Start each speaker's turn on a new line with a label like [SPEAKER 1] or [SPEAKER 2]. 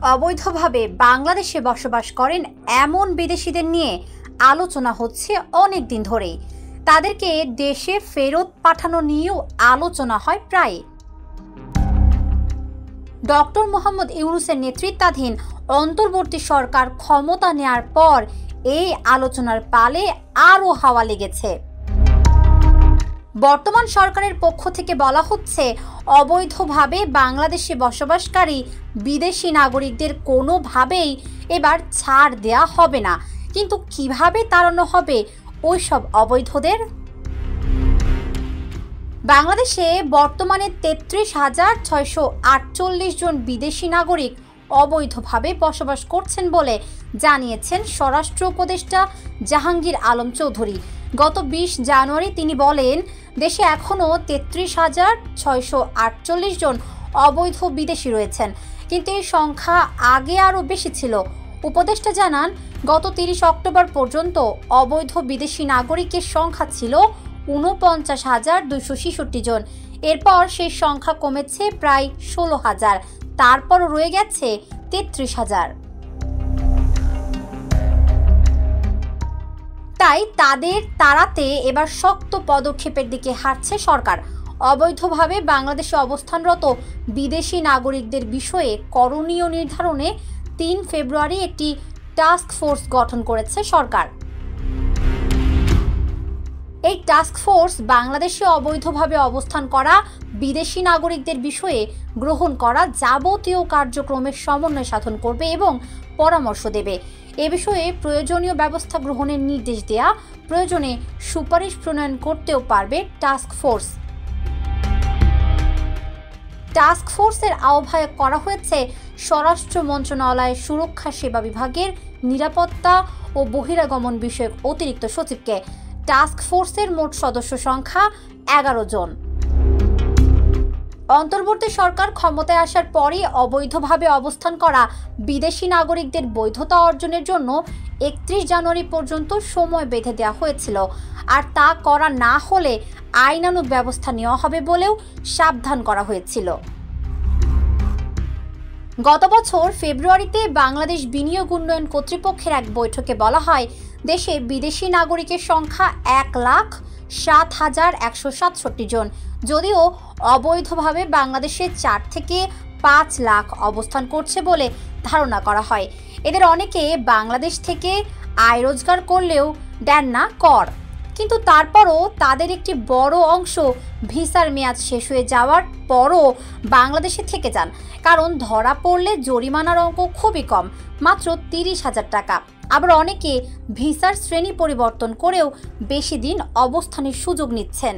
[SPEAKER 1] অবৈধভাবে বাংলাদেশে বসবাস করেন এমন বিদেশিদের নিয়ে আলোচনা হচ্ছে অনেক দিন ধরেই। তাদেরকে দেশে ফেরত পাঠানো নিয়েও আলোচনা হয় প্রায়। ডক্টর মোহাম্মদ ইউনূসের নেতৃত্বাধীন অন্তর্বর্তী সরকার ক্ষমতা নেয়ার পর এই আলোচনার পালে আরও হাওয়া লেগেছে। বর্তমান সরকারের পক্ষ থেকে বলা হচ্ছে, অবৈধভাবে বাংলাদেশে বসবাসকারী বিদেশি নাগরিকদের কোনোভাবেই এবার ছাড় দেয়া হবে না। কিন্তু কিভাবে তাড়ানো হবে ওইসব অবৈধদের? বাংলাদেশে বর্তমানে 33,648 জন বিদেশি নাগরিক অবৈধভাবে বসবাস করছেন বলে জানিয়েছেন স্বরাষ্ট্র উপদেষ্টা জাহাঙ্গীর আলম চৌধুরী। গত 20 জানুয়ারি তিনি বলেন, দেশে এখনও 33,648 জন অবৈধ বিদেশি রয়েছেন, কিন্তু এই সংখ্যা আগে আরও বেশি ছিল। উপদেষ্টা জানান, গত 30 অক্টোবর পর্যন্ত অবৈধ বিদেশি নাগরিকের সংখ্যা ছিল 49,266 জন। এরপর সেই সংখ্যা কমেছে প্রায় 16,000, তারপরও রয়ে গেছে 33,000। তাই তাদের তাড়াতে এবার শক্ত পদক্ষেপের দিকে হাঁটছে সরকার। অবৈধভাবে বাংলাদেশে অবস্থানরত বিদেশি নাগরিকদের বিষয়ে করণীয় নির্ধারণে 3 ফেব্রুয়ারি একটি টাস্ক ফোর্স গঠন করেছে সরকার। এই টাস্ক ফোর্স বাংলাদেশে অবৈধভাবে অবস্থান করা বিদেশি নাগরিকদের বিষয়ে গ্রহণ করা যাবতীয় কার্যক্রমের সমন্বয় সাধন করবে এবং পরামর্শ দেবে। এ বিষয়ে প্রয়োজনীয় ব্যবস্থা গ্রহণের নির্দেশ দেয়া, প্রয়োজনে সুপারিশ প্রণয়ন করতেও পারবে টাস্ক ফোর্স। টাস্ক ফোর্সের আহ্বায়ক করা হয়েছে স্বরাষ্ট্র মন্ত্রণালয়ের সুরক্ষা সেবা বিভাগের নিরাপত্তা ও বহিরাগমন বিষয়ক অতিরিক্ত সচিবকে। টাস্ক ফোর্সের মোট সদস্য সংখ্যা 11 জন। অন্তর্বর্তী সরকার ক্ষমতায় আসার পরই অবৈধভাবে অবস্থান করা বিদেশি নাগরিকদের বৈধতা অর্জনের জন্য 31 জানুয়ারি পর্যন্ত সময় বেঁধে দেওয়া হয়েছিল। আর তা করা না হলে আইনানুগ ব্যবস্থা নেওয়া হবে বলেও সাবধান করা হয়েছিল। গত বছর ফেব্রুয়ারিতে বাংলাদেশ বিনিয়োগ উন্নয়ন কর্তৃপক্ষের এক বৈঠকে বলা হয়, দেশে বিদেশি নাগরিকের সংখ্যা 1,07,167 জন। যদিও অবৈধভাবে বাংলাদেশে 4 থেকে 5 লাখ অবস্থান করছে বলে ধারণা করা হয়। এদের অনেকে বাংলাদেশ থেকে আয় রোজগার করলেও দেন না কর, কিন্তু তারপরও তাদের একটি বড় অংশ ভিসার মেয়াদ শেষ হয়ে যাওয়ার পরও বাংলাদেশে থেকে যান, কারণ ধরা পড়লে জরিমানার অঙ্ক খুবই কম, মাত্র 30,000 টাকা। আবার অনেকে ভিসার শ্রেণী পরিবর্তন করেও বেশি দিন অবস্থানের সুযোগ নিচ্ছেন।